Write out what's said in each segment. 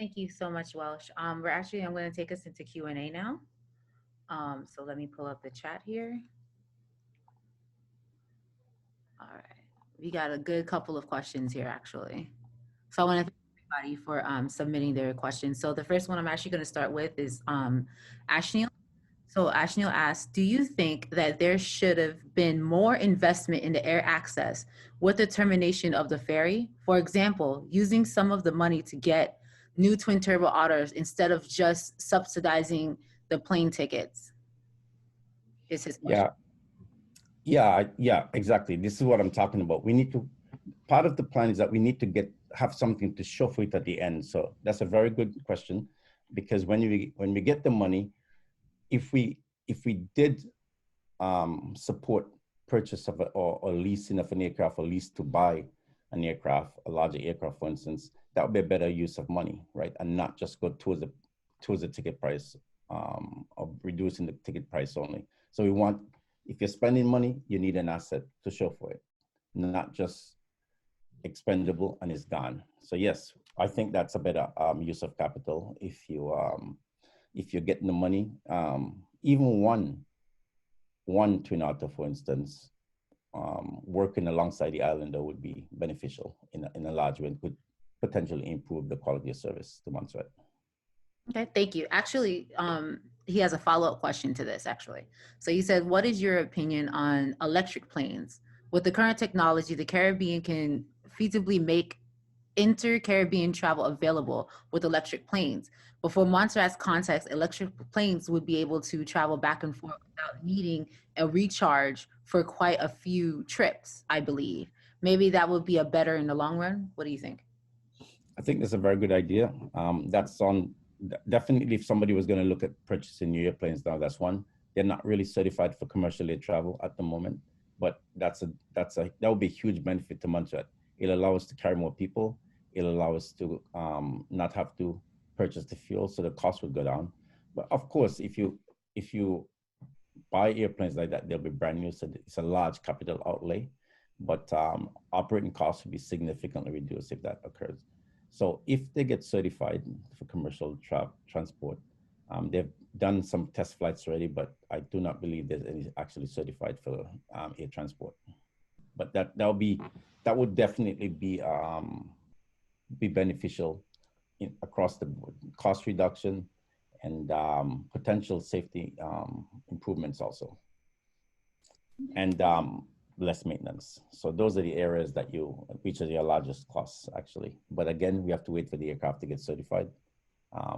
Thank you so much, Welsh. I'm going to take us into Q&A now. So let me pull up the chat here. All right. We got a good couple of questions here, actually. So I want to thank everybody for submitting their questions. So the first one I'm actually going to start with is Ashneil. So Ashneil asks, do you think that there should have been more investment in the air access with the termination of the ferry? For example, using some of the money to get new twin turbo otters instead of just subsidizing the plane tickets, is his question. Yeah, yeah, exactly. This is what I'm talking about. We need to, part of the plan is that we need to have something to show for it at the end. So that's a very good question, because when we get the money, if we did support purchase of or leasing of an aircraft, or lease to buy an aircraft, a larger aircraft, for instance, that would be a better use of money, right? And not just go towards the ticket price, of reducing the ticket price only. So we want, if you're spending money, you need an asset to show for it, not just expendable and it's gone. So yes, I think that's a better use of capital. If you're getting the money, even one twin otter, for instance, working alongside the islander would be beneficial in a large way, and could potentially improve the quality of service to Montserat. Okay, thank you. Actually, he has a follow-up question to this, actually. So he said, what is your opinion on electric planes? With the current technology, the Caribbean can feasibly make inter-Caribbean travel available with electric planes. But for Montserrat's context, electric planes would be able to travel back and forth without needing a recharge for quite a few trips, I believe. Maybe that would be a better in the long run. What do you think? I think that's a very good idea. That's on, definitely, if somebody was going to look at purchasing new airplanes now, that's one. They're not really certified for commercial air travel at the moment, but that would be a huge benefit to Montserrat. It'll allow us to carry more people. It'll allow us to not have to purchase the fuel, so the cost would go down. But of course, if you buy airplanes like that, they'll be brand new, so it's a large capital outlay. But operating costs would be significantly reduced if that occurs. So if they get certified for commercial transport, they've done some test flights already, but I do not believe there's any actually certified for air transport. But that would definitely be beneficial across the board, cost reduction and potential safety improvements also, and less maintenance. So those are the areas which are your largest costs, actually. But again, we have to wait for the aircraft to get certified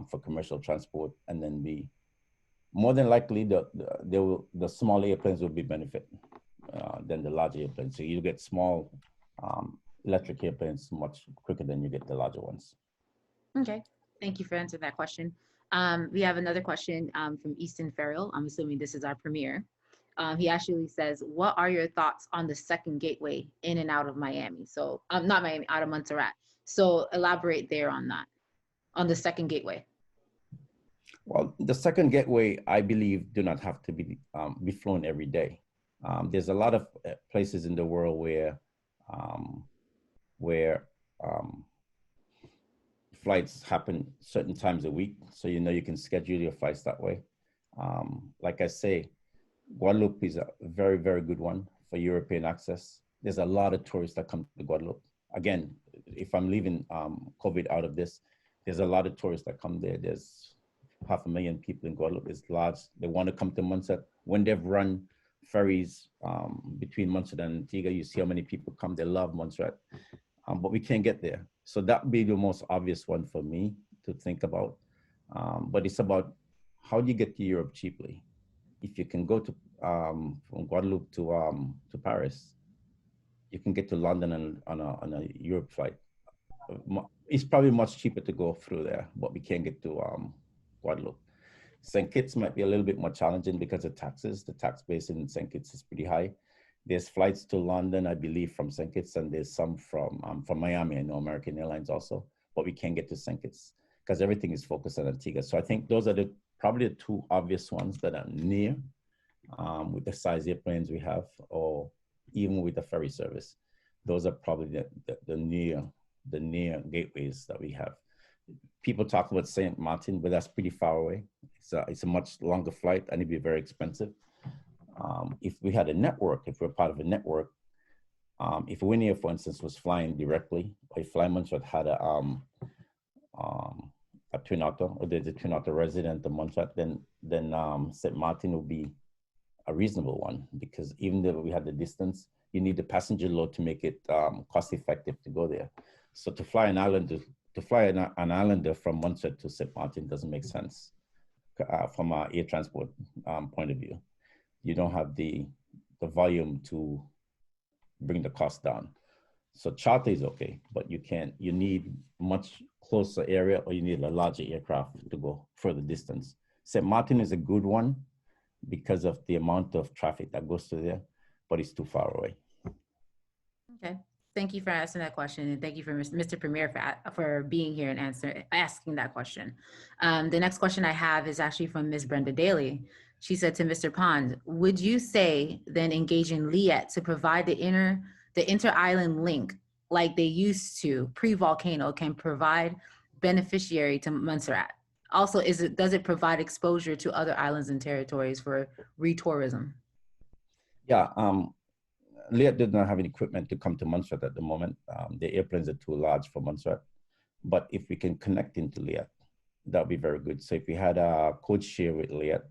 for commercial transport, and then more than likely the small airplanes will be benefit than the larger airplanes. So you get small electric airplanes much quicker than you get the larger ones. Okay, thank you for answering that question. We have another question from Easton Farrell. I'm assuming this is our premiere. He actually says, what are your thoughts on the second gateway in and out of Miami? So not Miami, out of Montserrat. So elaborate there on that, on the second gateway. Well, the second gateway, I believe, do not have to be flown every day. There's a lot of places in the world where flights happen certain times a week, so you can schedule your flights that way. Like I say, Guadeloupe is a very, very good one for European access. There's a lot of tourists that come to Guadeloupe. Again, if I'm leaving COVID out of this, there's a lot of tourists that come there. There's 500,000 people in Guadeloupe. It's large. They want to come to Montserrat. When they've run ferries between Montserrat and Antigua, you see how many people come. They love Montserrat, but we can't get there. So that would be the most obvious one for me to think about. But it's about how do you get to Europe cheaply? If you can go to from Guadeloupe to Paris, you can get to London on a Europe flight. It's probably much cheaper to go through there, but we can't get to Guadeloupe. St. Kitts might be a little bit more challenging because of taxes. The tax base in St. Kitts is pretty high. There's flights to London, I believe, from St. Kitts, and there's some from Miami. I know American Airlines also, but we can't get to St. Kitts because everything is focused on Antigua. So I think those are probably the two obvious ones that are near with the size airplanes we have, or even with the ferry service. Those are probably the near gateways that we have. people talk about St. Martin, but that's pretty far away. It's a much longer flight and it'd be very expensive. If we had a network, if we're part of a network, if Winier, for instance, was flying directly, or if Fly Montserrat had a twin otter, or there's a twin otter resident of Montserrat, then St. Martin would be a reasonable one, because even though we had the distance, you need the passenger load to make it cost effective to go there. So to fly an islander from Montserrat to St. Martin doesn't make sense from an air transport point of view. You don't have the volume to bring the cost down. So charter is okay, but you need much closer area, or you need a larger aircraft to go further distance. St. Martin is a good one because of the amount of traffic that goes to there, but it's too far away. Okay. Thank you for asking that question, and thank you for Mr. Premier for being here and asking that question. The next question I have is actually from Ms. Brenda Daly. She said to Mr. Pond, would you say then engaging Liet to provide the inter-island link like they used to pre-volcano can provide beneficiary to Montserrat? Also, does it provide exposure to other islands and territories for re-tourism? Yeah, Liet did not have any equipment to come to Montserrat at the moment. The airplanes are too large for Montserrat. But if we can connect into Liet, that would be very good. So if we had a code share with Liet,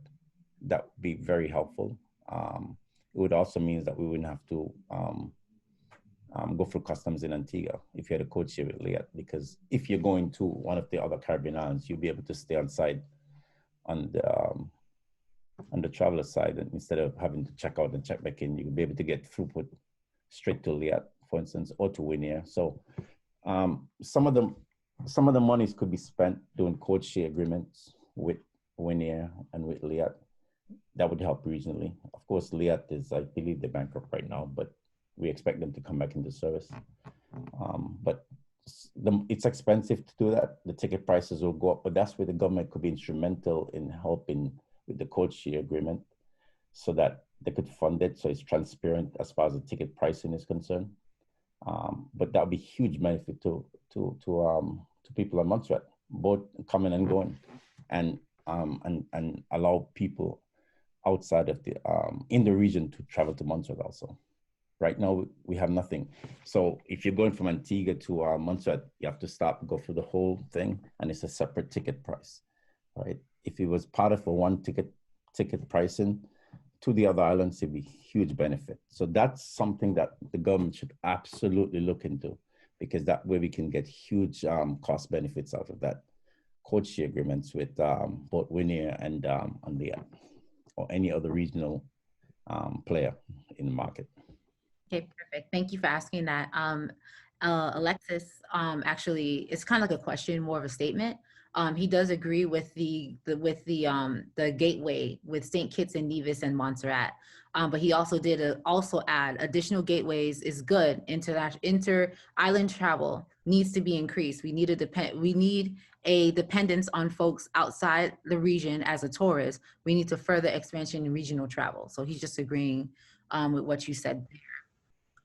that would be very helpful. It would also mean that we wouldn't have to go through customs in Antigua if you had a code share with Liet, because if you're going to one of the other Caribbean islands, you'll be able to stay on site on the traveler side, and instead of having to check out and check back in, you'll be able to get throughput straight to Liet, for instance, or to Winier. So some of the monies could be spent doing code share agreements with Winier and with Liet. That would help regionally. Of course, Liet is, I believe, they're bankrupt right now, but we expect them to come back into service. But it's expensive to do that. The ticket prices will go up, but that's where the government could be instrumental in helping with the code share agreement, so that they could fund it, so it's transparent as far as the ticket pricing is concerned. But that would be huge benefit to people on Montserrat, both coming and going, and allow people outside of the in the region to travel to Montserrat also. Right now we have nothing. So if you're going from Antigua to Montserrat, you have to stop, go through the whole thing, and it's a separate ticket price, right? If it was part of a one ticket pricing to the other islands, it'd be huge benefit. So that's something that the government should absolutely look into, because that way we can get huge cost benefits out of that code share agreements with both Winier and Liet, or any other regional player in the market. Okay, perfect. Thank you for asking that. Alexis, actually, it's kind of like a question, more of a statement. He does agree with the gateway with St. Kitts and Nevis and Montserrat. But he also did also add additional gateways is good. Inter-island travel needs to be increased. We need a dependence on folks outside the region as a tourist. We need to further expansion in regional travel. So he's just agreeing with what you said.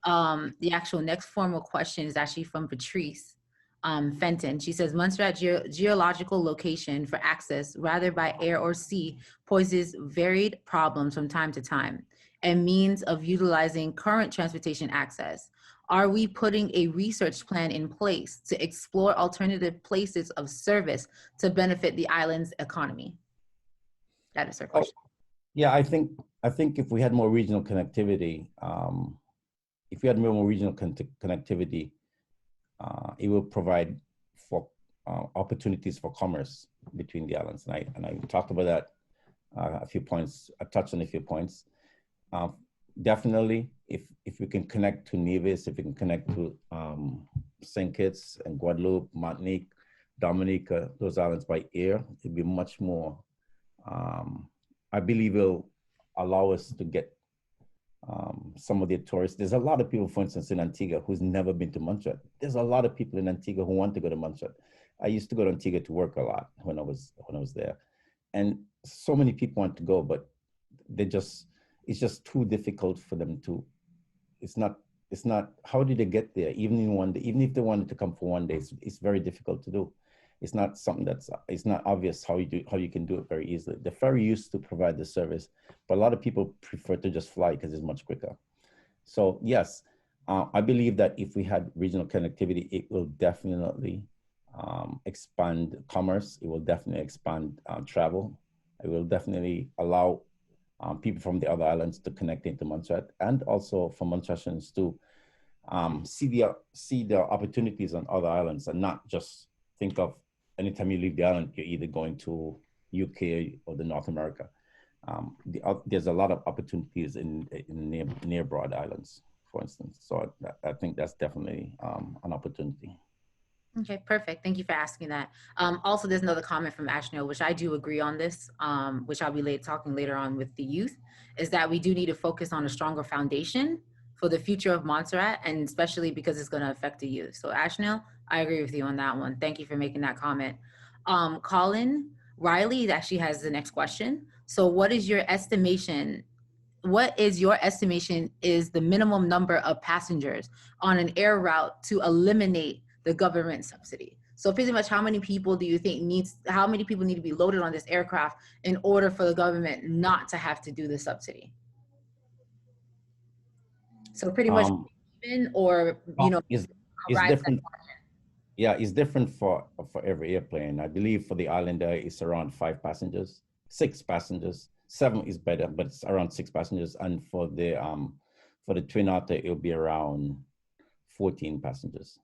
The actual next formal question is actually from Patrice Fenton. She says, Montserrat geological location for access, rather by air or sea, poses varied problems from time to time and means of utilizing current transportation access. Are we putting a research plan in place to explore alternative places of service to benefit the island's economy? That is her question. Yeah, I think if we had more regional connectivity, it will provide for opportunities for commerce between the islands. And I talked about that a few points. I touched on a few points. Definitely, if we can connect to Nevis, if we can connect to St. Kitts and Guadeloupe, Martinique, Dominica, those islands by air, it'd be much more. I believe will allow us to get some of the tourists. There's a lot of people, for instance, in Antigua who's never been to Montserrat. There's a lot of people in Antigua who want to go to Montserrat. I used to go to Antigua to work a lot when I was there, and so many people want to go, but it's just too difficult for them to. It's not. How did they get there? Even if they wanted to come for one day, it's very difficult to do. It's not something it's not obvious how you can do it very easily. The ferry used to provide the service, but a lot of people prefer to just fly because it's much quicker. So yes, I believe that if we had regional connectivity, it will definitely expand commerce. It will definitely expand travel. It will definitely allow people from the other islands to connect into Montserrat, and also for Montserratians to see the opportunities on other islands, and not just think of anytime you leave the island, you're either going to UK or the North America. There's a lot of opportunities in near broad islands, for instance. So I think that's definitely an opportunity. Okay, perfect. Thank you for asking that. Also, there's another comment from Ashnil, which I do agree on this, which I'll be talking later on with the youth, is that we do need to focus on a stronger foundation for the future of Montserrat, and especially because it's going to affect the youth. So, Ashnil, I agree with you on that one. Thank you for making that comment. Colin Riley actually has the next question. So, what is your estimation is the minimum number of passengers on an air route to eliminate the government subsidy? So pretty much how many people do you think how many people need to be loaded on this aircraft in order for the government not to have to do the subsidy? So pretty much even, or, Is arrive at. different. Yeah, it's different for every airplane. I believe for the Islander, it's around 5 passengers, 6 passengers. 7 is better, but it's around 6 passengers. And for the Twin Otter, it'll be around 14 passengers.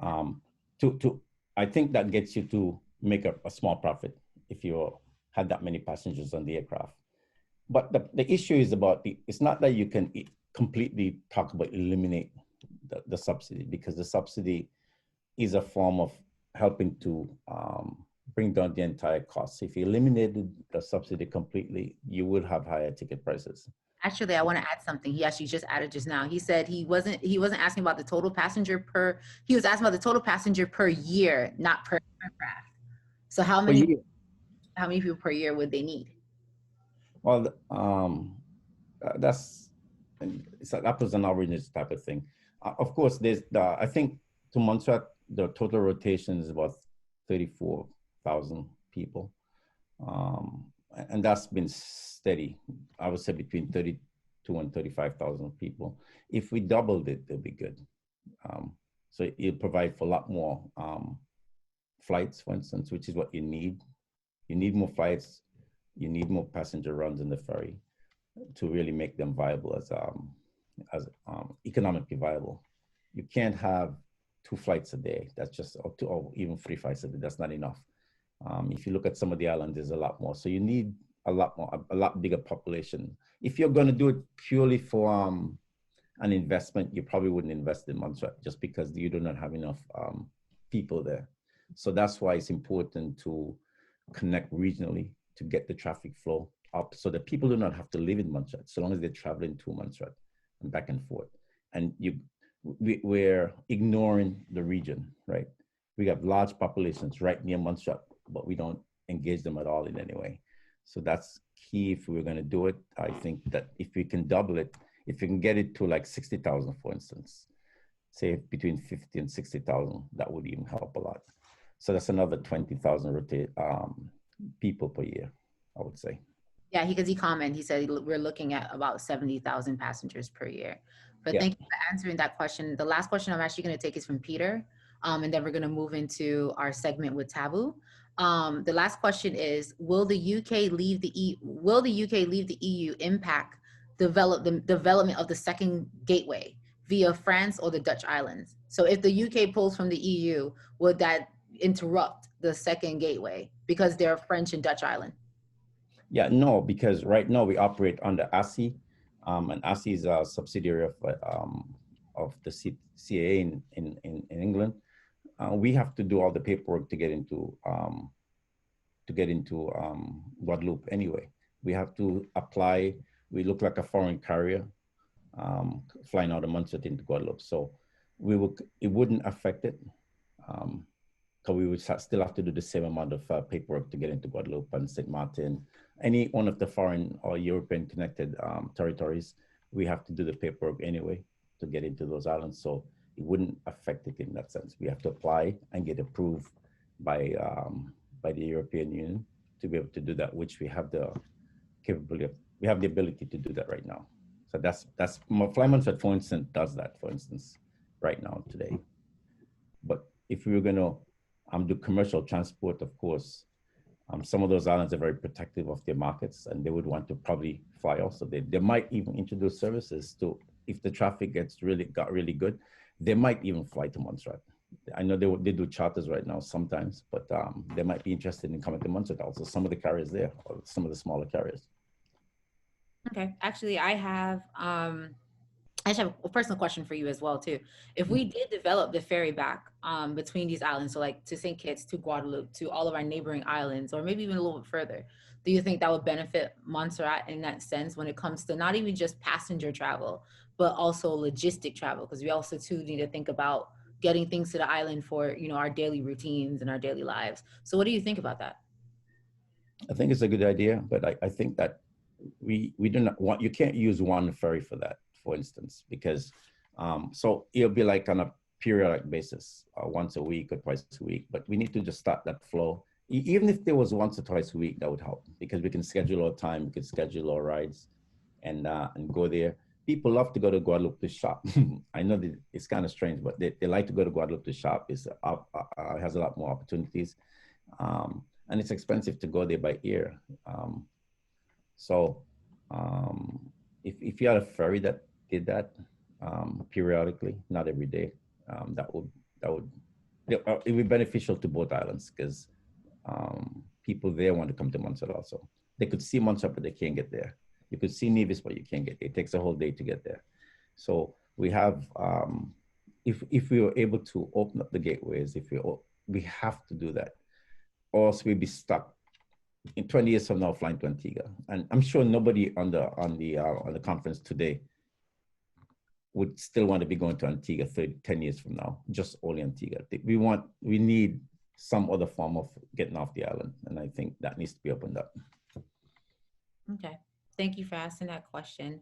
I think that gets you to make a small profit if you had that many passengers on the aircraft. But the issue is it's not that you can completely talk about eliminate the subsidy, because the subsidy is a form of helping to bring down the entire cost. If you eliminated the subsidy completely, you would have higher ticket prices. Actually, I want to add something. He actually just added just now. He said he wasn't asking about the total passenger per, he was asking about the total passenger per year, not per aircraft. So how many people per year would they need? Well, that was an average type of thing. Of course, I think to Montserrat, the total rotation is about 34,000 people. And that's been steady. I would say between 32 and 35,000 people. If we doubled it, it'll be good. So it'll provide for a lot more flights, for instance, which is what you need. You need more flights. You need more passenger runs in the ferry to really make them viable as economically viable. You can't have 2 flights a day. That's just, or even 3 flights a day. That's not enough. If you look at some of the islands, there's a lot more. So you need a lot bigger population. If you're going to do it purely for an investment, you probably wouldn't invest in Montserrat, just because you do not have enough people there. So that's why it's important to connect regionally to get the traffic flow up, so that people do not have to live in Montserrat, so long as they're traveling to Montserrat and back and forth. And we're ignoring the region, right? We have large populations right near Montserrat, but we don't engage them at all in any way. So that's key if we're going to do it. I think that if we can double it, if we can get it to like 60,000, for instance, say between 50 and 60,000, that would even help a lot. So that's another 20,000 people per year, I would say. Yeah, because he commented, he said we're looking at about 70,000 passengers per year. But Yeah. thank you for answering that question. The last question I'm actually going to take is from Peter, and then we're going to move into our segment with Taboo. The last question is: Will the UK leave the EU impact the development of the second gateway via France or the Dutch islands? So if the UK pulls from the EU, would that interrupt the second gateway because they're a French and Dutch island? Yeah, no, because right now we operate under ASI, and ASI is a subsidiary of the CAA in England. We have to do all the paperwork to get into Guadeloupe anyway. We have to apply. We look like a foreign carrier flying out of Montserrat into Guadeloupe, so it wouldn't affect it. So we would still have to do the same amount of paperwork to get into Guadeloupe and St. Martin. Any one of the foreign or European connected territories, we have to do the paperwork anyway to get into those islands. So it wouldn't affect it in that sense. We have to apply and get approved by by the European Union to be able to do that, which we have the capability of, we have the ability to do that right now. So that's Fly Montserat, for instance, does that, for instance, right now today. But if we were going to do commercial transport, of course, some of those islands are very protective of their markets, and they would want to probably fly also. They might even introduce services to, if the traffic got really good, they might even fly to Montserrat. I know they do charters right now sometimes, but they might be interested in coming to Montserrat also. Some of the carriers there, or some of the smaller carriers. Okay. Actually, I just have a personal question for you as well too. If we did develop the ferry back between these islands, so like to St. Kitts, to Guadeloupe, to all of our neighboring islands, or maybe even a little bit further, do you think that would benefit Montserrat in that sense when it comes to not even just passenger travel, but also logistic travel? Because we also too need to think about getting things to the island for our daily routines and our daily lives. So what do you think about that? I think it's a good idea, but I think that we do not want, you can't use one ferry for that, for instance, because so it'll be like on a periodic basis, once a week or twice a week. But we need to just start that flow. Even if there was once or twice a week, that would help because we can schedule our time, we can schedule our rides, and go there. People love to go to Guadeloupe to shop. I know that it's kind of strange, but they like to go to Guadeloupe to shop. Has a lot more opportunities. And it's expensive to go there by air. So if you had a ferry that did that periodically, not every day, that would it would be beneficial to both islands because people there want to come to Montserrat also. They could see Montserrat, but they can't get there. You could see Nevis, but you can't get there. It takes a whole day to get there. So we have, if we were able to open up the gateways, we have to do that, or else we'd be stuck in 20 years from now flying to Antigua. And I'm sure nobody on the conference today would still want to be going to Antigua 10 years from now, just only Antigua. We need some other form of getting off the island. And I think that needs to be opened up. Okay. Thank you for asking that question.